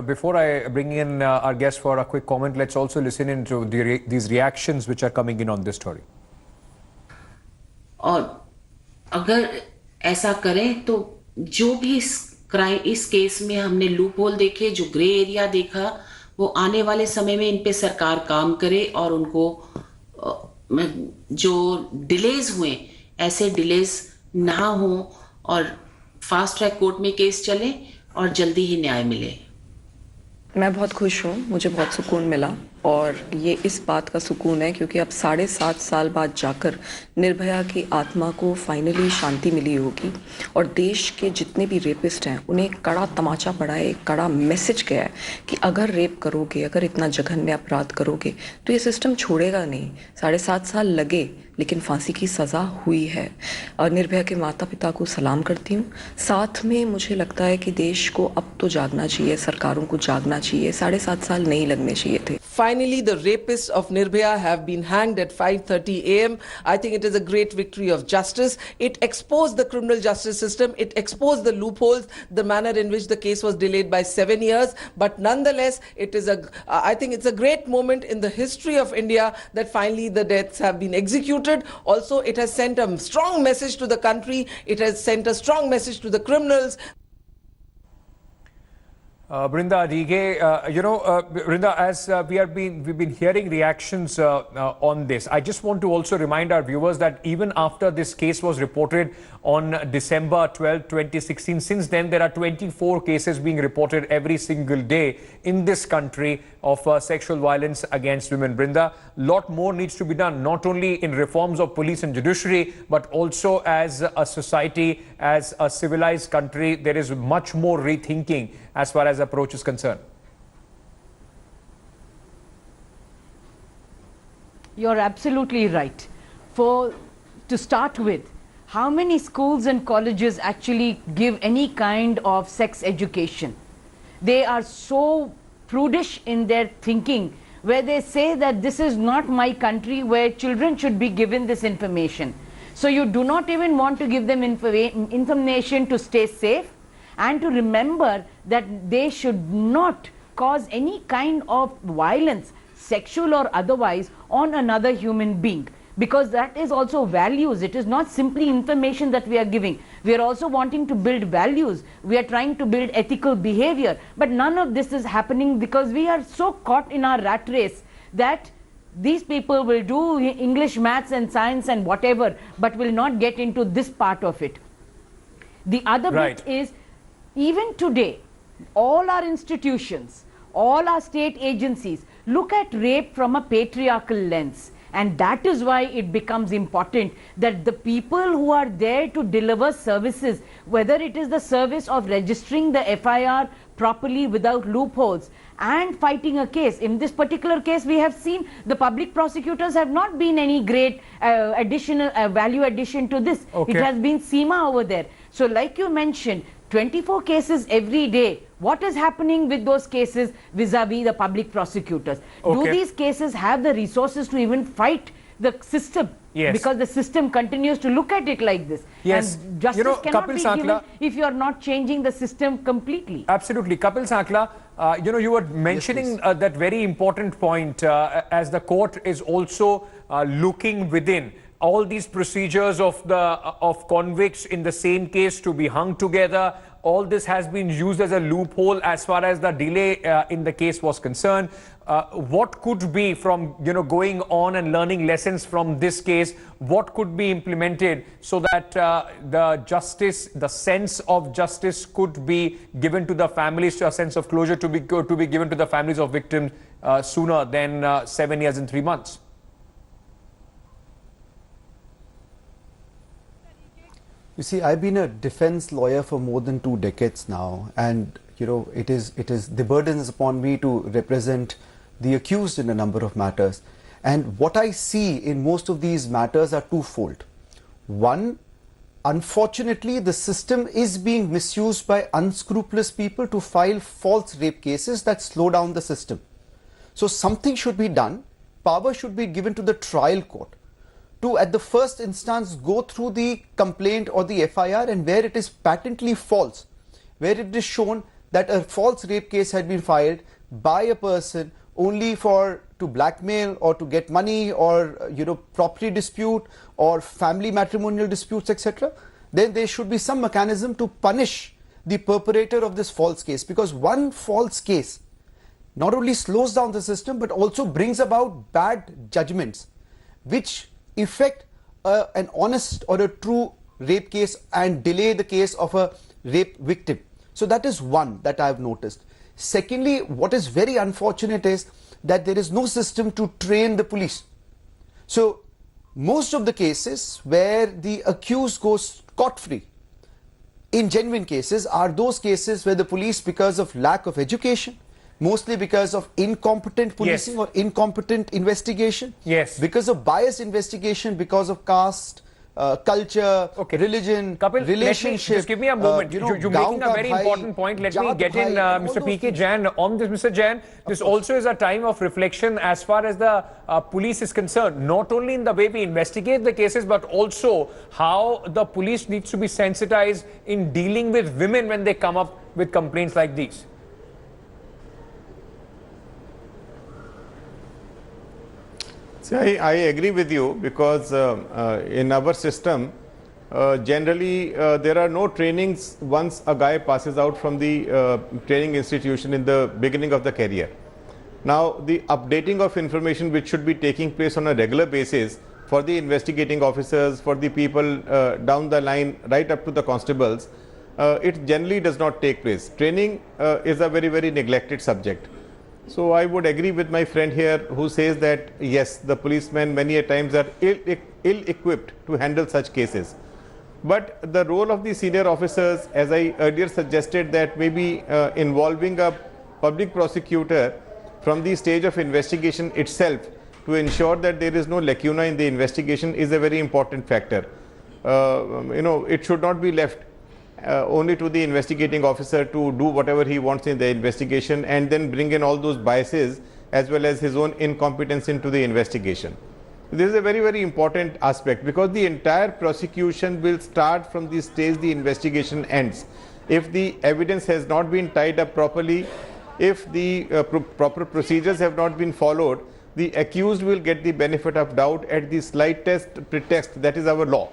Before I bring in our guest for a quick comment, let's also listen into these reactions which are coming in on this story. और अगर ऐसा करें तो जो भी इस केस में हमने लूप होल देखे, जो ग्रे एरिया देखा, वो आने वाले समय में इन पे सरकार काम करे और उनको जो डिलेज हुए ऐसे डिलेज ना हो और फास्ट ट्रैक कोर्ट में केस चले और जल्दी ही न्याय मिले। मैं बहुत खुश हूँ, मुझे बहुत सुकून मिला और ये इस बात का सुकून है क्योंकि अब 7.5 साल बाद जाकर निर्भया की आत्मा को फाइनली शांति मिली होगी और देश के जितने भी रेपिस्ट हैं उन्हें कड़ा तमाचा पड़ा है, एक कड़ा मैसेज गया है कि अगर रेप करोगे, अगर इतना जघन्य अपराध करोगे तो ये सिस्टम छोड़ेगा नहीं। 7.5 साल लगे लेकिन फांसी की सज़ा हुई है और निर्भया के माता पिता को सलाम करती हूँ। साथ में मुझे लगता है कि देश को अब तो जागना चाहिए, सरकारों को जागना चाहिए। 7.5 साल नहीं लगने चाहिए थे। Finally, the rapists of Nirbhaya have been hanged at 5:30 a.m. I think it is a great victory of justice. It exposed the criminal justice system. It exposed the loopholes, the manner in which the case was delayed by 7 years. But nonetheless, I think it's a great moment in the history of India that finally the deaths have been executed. Also, it has sent a strong message to the country. It has sent a strong message to the criminals. Brinda Rige, Brinda, as we've been hearing reactions on this, I just want to also remind our viewers that even after this case was reported on December 12, 2016, since then there are 24 cases being reported every single day in this country of sexual violence against women. Brinda, lot more needs to be done, not only in reforms of police and judiciary, but also as a society, as a civilized country. There is much more rethinking as far as approach is concerned. You're absolutely right. To start with, how many schools and colleges actually give any kind of sex education? They are so prudish in their thinking, where they say that this is not my country where children should be given this information. So you do not even want to give them information to stay safe and to remember that they should not cause any kind of violence, sexual or otherwise, on another human being. Because that is also values. It is not simply information that we are giving. We are also wanting to build values. We are trying to build ethical behavior. But none of this is happening because we are so caught in our rat race that these people will do English, maths and science and whatever, but will not get into this part of it. The other bit is, even today, all our institutions, all our state agencies look at rape from a patriarchal lens. And that is why it becomes important that the people who are there to deliver services, whether it is the service of registering the FIR properly without loopholes and fighting a case. In this particular case, we have seen the public prosecutors have not been any great additional value addition to this. It has been SEMA over there. So like you mentioned, 24 cases every day. What is happening with those cases vis-a-vis the public prosecutors? Do these cases have the resources to even fight the system? Yes. Because the system continues to look at it like this. Yes. And justice cannot be given if you are not changing the system completely. Absolutely. Kapil Sakla, you were mentioning that very important point as the court is also looking within. All these procedures of convicts in the same case to be hung together, all this has been used as a loophole as far as the delay in the case was concerned. What could be, from going on and learning lessons from this case, what could be implemented so that the sense of justice could be given to the families, a sense of closure to be given to the families of victims sooner than 7 years and 3 months? You see, I've been a defense lawyer for more than 2 decades now, and it is the burden is upon me to represent the accused in a number of matters. And what I see in most of these matters are twofold. One, unfortunately, the system is being misused by unscrupulous people to file false rape cases that slow down the system. So something should be done. Power should be given to the trial court to, at the first instance, go through the complaint or the FIR, and where it is patently false, where it is shown that a false rape case had been filed by a person only to blackmail or to get money or property dispute or family matrimonial disputes, etc., then there should be some mechanism to punish the perpetrator of this false case, because one false case not only slows down the system but also brings about bad judgments which affect an honest or a true rape case and delay the case of a rape victim. So that is one that I have noticed. Secondly, what is very unfortunate is that there is no system to train the police. So most of the cases where the accused goes scot-free in genuine cases are those cases where the police, because of lack of education, mostly because of incompetent policing or incompetent investigation, because of biased investigation, because of caste, culture, religion, Kapil, relationship. Just give me a moment. You're making a very important point. Let me get in Mr. P.K. Jain on this. Mr. Jain, this also is a time of reflection as far as the police is concerned, not only in the way we investigate the cases, but also how the police needs to be sensitized in dealing with women when they come up with complaints like these. See, I agree with you, because in our system, generally there are no trainings once a guy passes out from the training institution in the beginning of the career. Now, the updating of information which should be taking place on a regular basis for the investigating officers, for the people down the line, right up to the constables, it generally does not take place. Training is a very, very neglected subject. So I would agree with my friend here who says that yes, the policemen many a times are ill-equipped to handle such cases. But the role of the senior officers, as I earlier suggested, that maybe involving a public prosecutor from the stage of investigation itself to ensure that there is no lacuna in the investigation is a very important factor. It should not be left only to the investigating officer to do whatever he wants in the investigation and then bring in all those biases as well as his own incompetence into the investigation. This is a very, very important aspect, because the entire prosecution will start from the stage the investigation ends. If the evidence has not been tied up properly, if the proper procedures have not been followed, the accused will get the benefit of doubt at the slightest pretext. That is our law.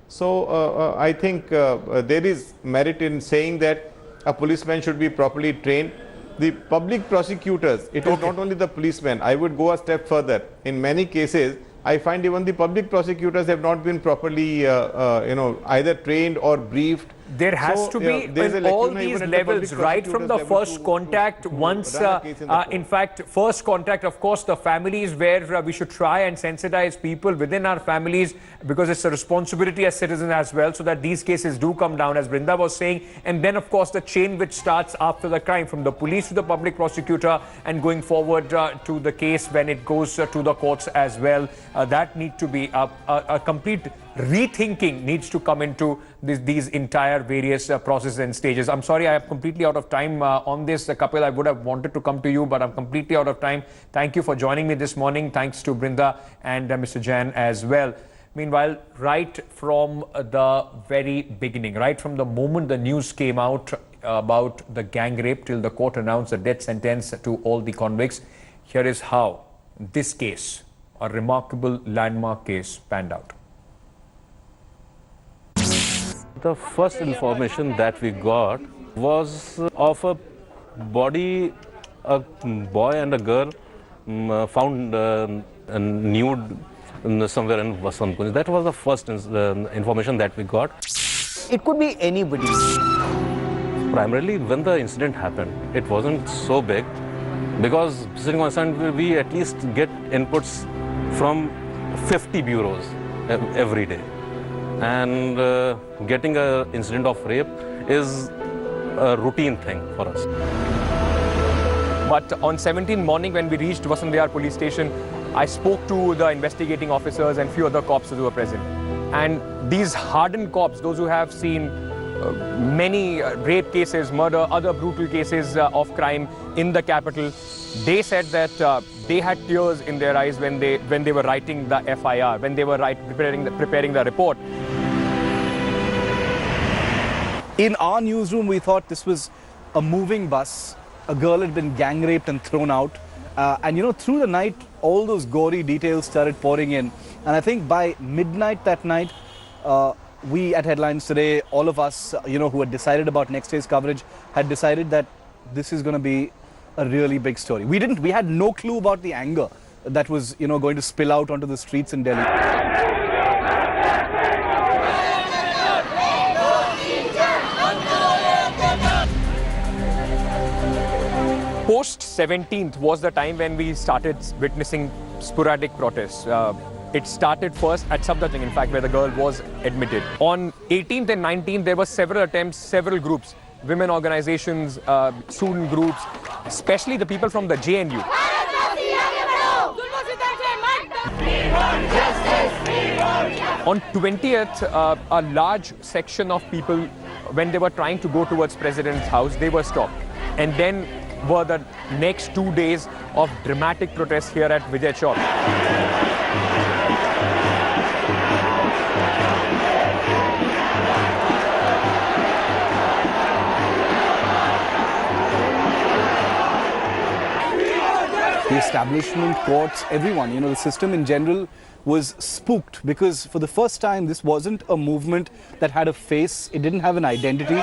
So I think there is merit in saying that a policeman should be properly trained. The public prosecutors, it is not only the policemen. I would go a step further. In many cases, I find even the public prosecutors have not been properly, either trained or briefed. There has to be in all these levels, right from the first contact, once, in fact, first contact, of course, the families where we should try and sensitize people within our families, because it's a responsibility as citizens as well, so that these cases do come down, as Brinda was saying. And then, of course, the chain which starts after the crime, from the police to the public prosecutor and going forward to the case when it goes to the courts as well. That need to be a complete rethinking needs to come into these entire various processes and stages. I'm sorry, I am completely out of time on this. Kapil, I would have wanted to come to you, but I'm completely out of time. Thank you for joining me this morning. Thanks to Brinda and Mr. Jain as well. Meanwhile, right from the very beginning, right from the moment the news came out about the gang rape till the court announced the death sentence to all the convicts, here is how this case, a remarkable landmark case, panned out. The first information that we got was of a body, a boy and a girl found nude somewhere in Vasant Kunj. That was the first information that we got. It could be anybody. Primarily, when the incident happened, it wasn't so big, because sitting on Sun, we at least get inputs from 50 bureaus every day. And getting an incident of rape is a routine thing for us. But on 17th morning, when we reached Vasant police station, I spoke to the investigating officers and few other cops who were present. And these hardened cops, those who have seen many rape cases, murder, other brutal cases of crime in the capital, they said that they had tears in their eyes when they were writing the FIR, when they were preparing the report. In our newsroom, we thought this was a moving bus. A girl had been gang raped and thrown out. And you know, through the night, all those gory details started pouring in. And I think by midnight that night, we at Headlines Today, all of us, you know, who had decided about next day's coverage, had decided that this is going to be a really big story. We had no clue about the anger that was, you know, going to spill out onto the streets in Delhi. Post 17th was the time when we started witnessing sporadic protests. It started first at Sabdating, in fact, where the girl was admitted. On 18th and 19th, there were several attempts, several groups, women organizations, student groups, especially the people from the JNU. On 20th, a large section of people, when they were trying to go towards President's house, they were stopped. And then were the next 2 days of dramatic protests here at Vijay Chowk. The establishment, courts, everyone, you know, the system in general was spooked because for the first time this wasn't a movement that had a face, it didn't have an identity.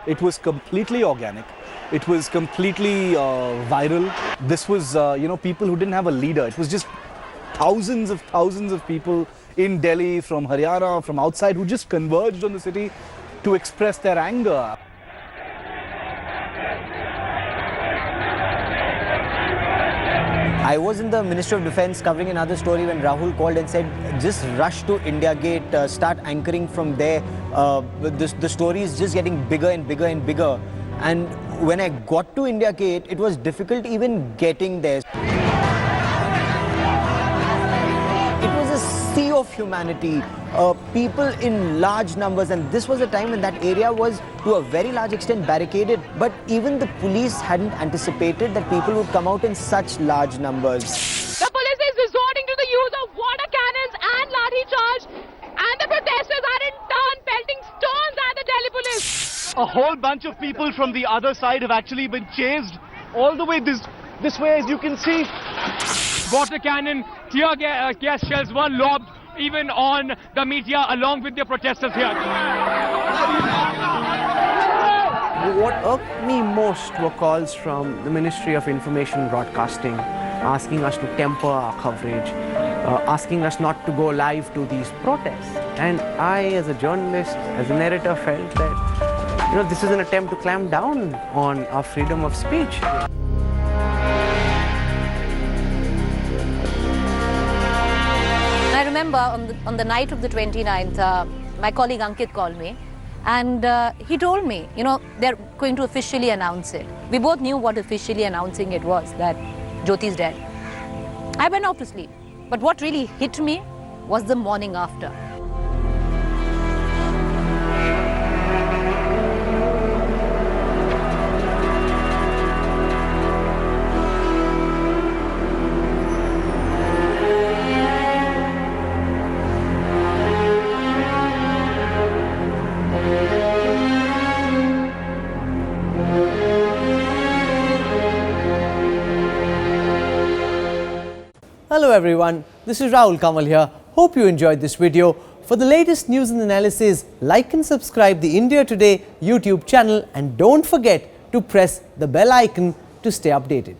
It was completely organic. It was completely viral. This was, you know, people who didn't have a leader. It was just thousands of people in Delhi, from Haryana, from outside, who just converged on the city to express their anger. I was in the Ministry of Defence covering another story when Rahul called and said, just rush to India Gate, start anchoring from there. The story is just getting bigger and bigger and bigger. And when I got to India Gate, it was difficult even getting there. It was a sea of humanity, people in large numbers, and this was a time when that area was to a very large extent barricaded, but even the police hadn't anticipated that people would come out in such large numbers. The police is resorting to the use of water cannons and lathi charge, and the protesters are in turn pelting stones at the Delhi police. A whole bunch of people from the other side have actually been chased all the way this way, as you can see. Water cannon, tear gas shells were lobbed even on the media along with the protesters here. What irked me most were calls from the Ministry of Information and Broadcasting asking us to temper our coverage, asking us not to go live to these protests. And I, as a journalist, as a narrator, felt that, you know, this is an attempt to clamp down on our freedom of speech. I remember on the night of the 29th, my colleague Ankit called me and he told me, you know, they're going to officially announce it. We both knew what officially announcing it was, that Jyoti's dead. I went off to sleep. But what really hit me was the morning after. Hello everyone, this is Rahul Kamal here. Hope you enjoyed this video. For the latest news and analysis, like and subscribe the India Today YouTube channel and don't forget to press the bell icon to stay updated.